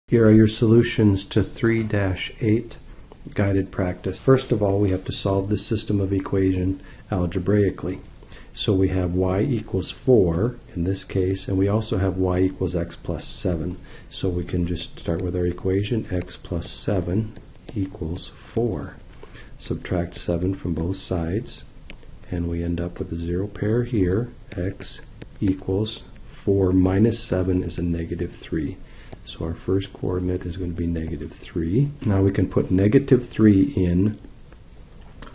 Here are your solutions to 3-8 guided practice. First of all, we have to solve this system of equation algebraically. So we have y equals 4 in this case, and we also have y equals x plus 7. So we can just start with our equation. X plus 7 equals 4. Subtract 7 from both sides, and we end up with a zero pair here. X equals 4 minus 7 is a negative 3. So our first coordinate is going to be negative 3. Now we can put negative 3 in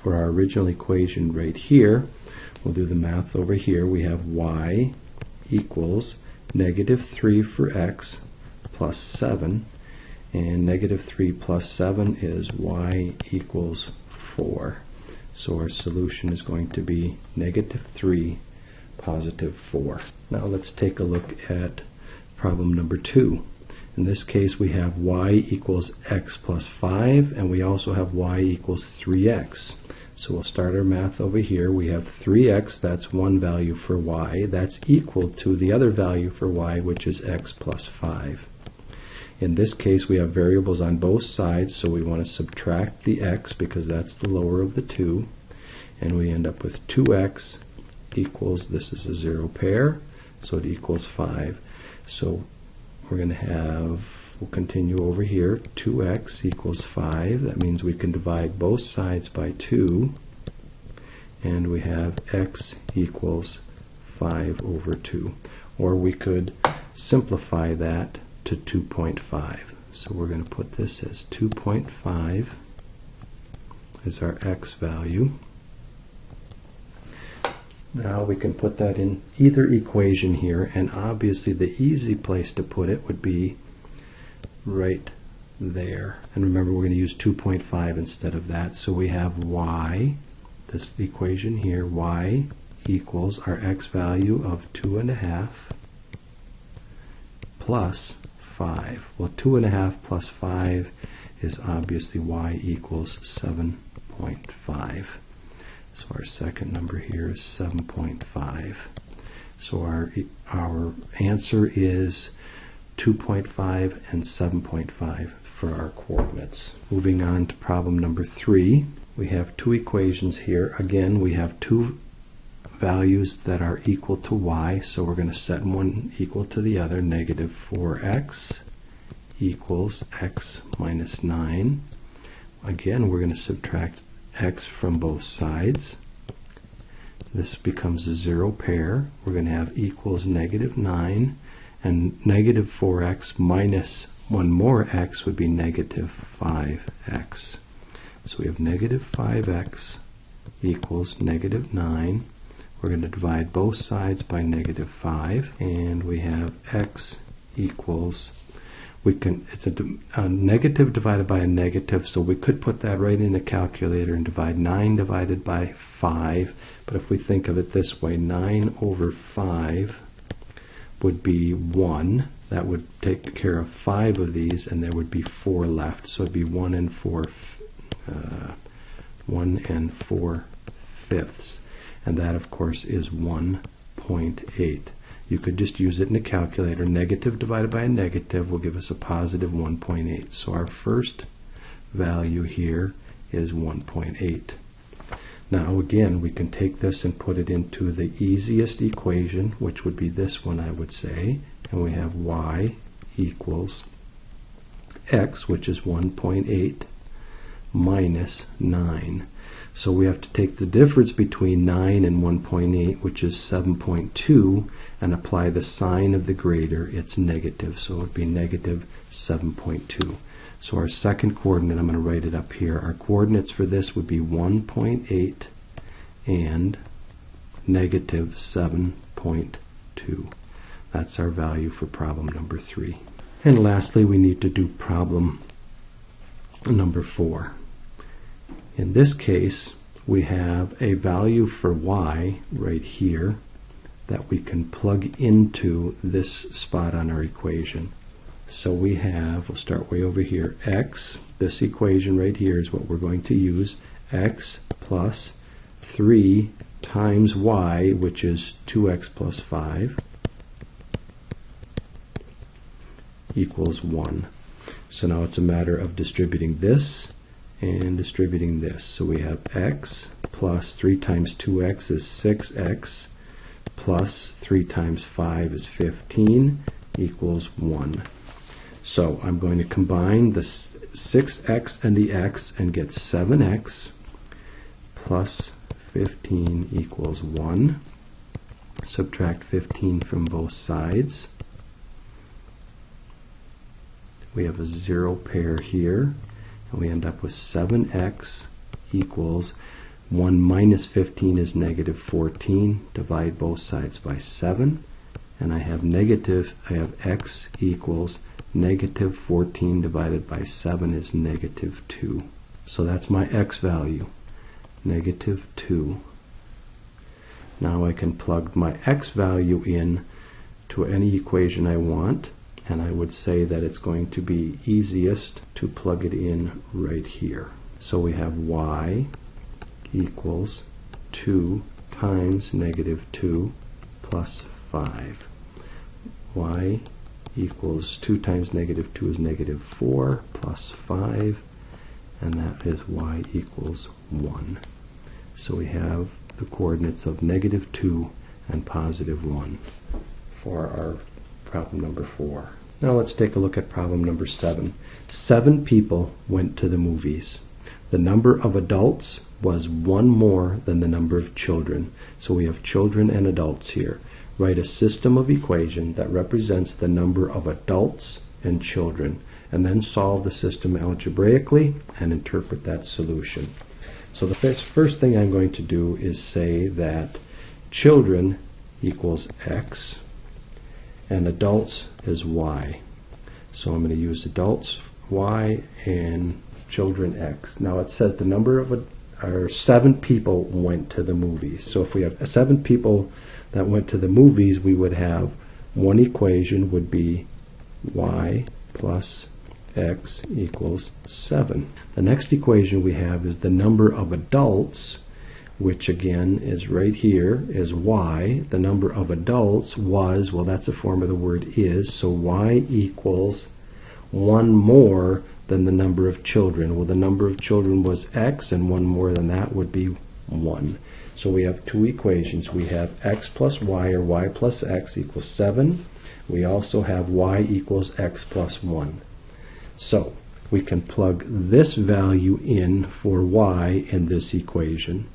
for our original equation right here. We'll do the math over here. We have y equals negative 3 for x plus 7. And negative 3 plus 7 is y equals 4. So our solution is going to be negative 3, positive 4. Now let's take a look at problem number 2. In this case, we have y equals x plus 5, and we also have y equals 3x. So we'll start our math over here. We have 3x, that's one value for y. That's equal to the other value for y, which is x plus 5. In this case, we have variables on both sides, so we want to subtract the x because that's the lower of the two. And we end up with 2x equals, this is a zero pair, so it equals 5. So we're going to have, we'll continue over here, 2x equals 5. That means we can divide both sides by 2. And we have x equals 5 over 2. Or we could simplify that to 2.5. So we're going to put this as 2.5 is our x value. Now we can put that in either equation here, and obviously the easy place to put it would be right there. And remember, we're going to use 2.5 instead of that. So we have y, this equation here, y equals our x value of 2.5 plus 5. Well, 2.5 plus 5 is obviously y equals 7.5. So our second number here is 7.5. So our answer is 2.5 and 7.5 for our coordinates. Moving on to problem number 3. We have two equations here. Again, we have two values that are equal to y, so we're going to set one equal to the other. Negative 4x equals x minus 9. Again, we're going to subtract x from both sides. This becomes a zero pair. We're going to have equals negative 9, and negative 4x minus one more x would be negative 5x. So we have negative 5x equals negative 9. We're going to divide both sides by negative 5, and we have x equals, it's a negative divided by a negative, so we could put that right in a calculator and divide 9 divided by 5. But if we think of it this way, 9 over 5 would be 1. That would take care of 5 of these, and there would be 4 left. So it would be 1 and 4 fifths. And that, of course, is 1.8. You could just use it in a calculator. Negative divided by a negative will give us a positive 1.8. So our first value here is 1.8. Now again, we can take this and put it into the easiest equation, which would be this one, I would say. And we have y equals x, which is 1.8, minus 9. So we have to take the difference between 9 and 1.8, which is 7.2, and apply the sign of the greater. It's negative, so it would be negative 7.2. So our second coordinate, I'm going to write it up here. Our coordinates for this would be 1.8 and negative 7.2. That's our value for problem number 3. And lastly, we need to do problem number 4. In this case, we have a value for y right here that we can plug into this spot on our equation. So we have, we'll start way over here, x, this equation right here is what we're going to use, x plus 3 times y, which is 2x plus 5, equals 1. So now it's a matter of distributing this and distributing this. So we have x plus 3 times 2x is 6x plus 3 times 5 is 15 equals 1. So I'm going to combine the 6x and the x and get 7x plus 15 equals 1. Subtract 15 from both sides. We have a 0 pair here, and we end up with 7x equals 1 minus 15 is negative 14. Divide both sides by 7, and I have x equals negative 14 divided by 7 is negative 2. So that's my x value, negative 2. Now I can plug my x value in to any equation I want, and I would say that it's going to be easiest to plug it in right here. So we have y equals 2 times negative 2 plus 5. Y equals 2 times negative 2 is negative 4 plus 5, and that is y equals 1. So we have the coordinates of negative 2 and positive 1 for our problem number 4. Now let's take a look at problem number 7. 7 people went to the movies. The number of adults was 1 more than the number of children. So we have children and adults here. Write a system of equation that represents the number of adults and children, and then solve the system algebraically and interpret that solution. So the first thing I'm going to do is say that children equals x and adults is y. So I'm going to use adults y and children x. Now it says the number of 7 people went to the movies. So if we have 7 people that went to the movies, we would have one equation would be y plus x equals 7. The next equation we have is the number of adults, which again is right here, is y. The number of adults was, well, that's a form of the word is, so y equals 1 more than the number of children. Well, the number of children was x, and 1 more than that would be 1. So we have 2 equations. We have x plus y, or y plus x equals 7. We also have y equals x plus 1. So we can plug this value in for y in this equation.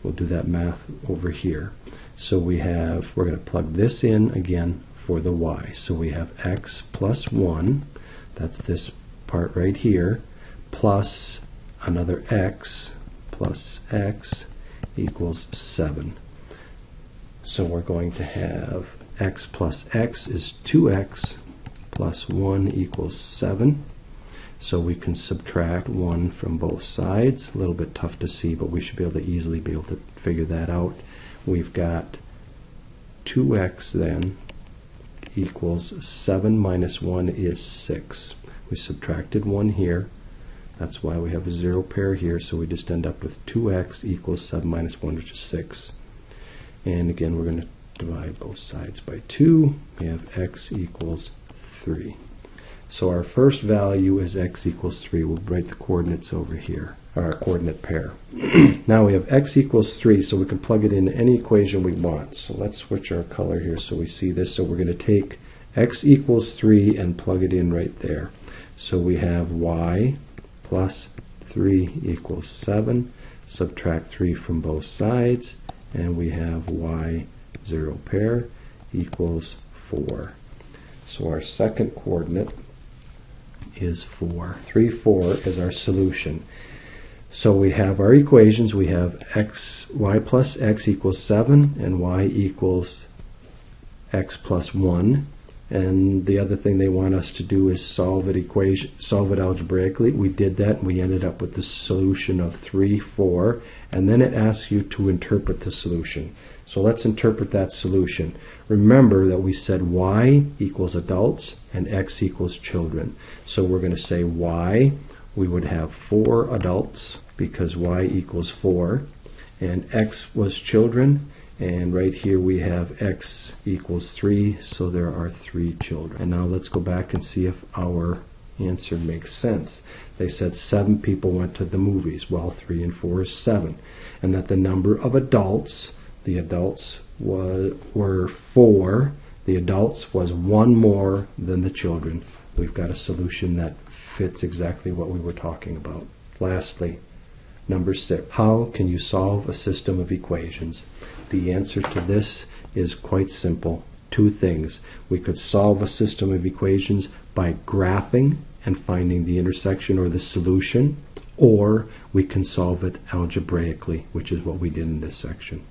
We'll do that math over here. So we're going to plug this in again for the y. So we have x plus 1, that's this part right here, plus another x plus x equals 7. So we're going to have x plus x is 2x plus 1 equals 7. So we can subtract 1 from both sides. A little bit tough to see, but we should be able to easily be able to figure that out. We've got 2x then equals 7 minus 1 is 6. We subtracted 1 here. That's why we have a 0 pair here, so we just end up with 2x equals 7 minus 1, which is 6. And again, we're going to divide both sides by 2. We have x equals 3. So our first value is x equals 3. We'll write the coordinates over here, our coordinate pair. Now we have x equals 3, so we can plug it in any equation we want. So let's switch our color here so we see this. So we're going to take x equals 3 and plug it in right there. So we have y plus 3 equals 7. Subtract 3 from both sides, and we have y 0 pair equals 4. So our second coordinate is 4. 3, 4 is our solution. So we have our equations. We have y plus x equals 7 and y equals x plus 1. And the other thing they want us to do is solve it algebraically. We did that, and we ended up with the solution of 3, 4. And then it asks you to interpret the solution. So let's interpret that solution. Remember that we said y equals adults and x equals children. So we're going to say y, we would have 4 adults because y equals 4, and x was children, and right here we have x equals 3, so there are 3 children. And now let's go back and see if our answer makes sense. They said 7 people went to the movies. Well, 3 and 4 is 7. And that the number of adults, the adults were 4. The adults was 1 more than the children. We've got a solution that fits exactly what we were talking about. Lastly, number 6. How can you solve a system of equations? The answer to this is quite simple. 2 things. We could solve a system of equations by graphing and finding the intersection or the solution, or we can solve it algebraically, which is what we did in this section.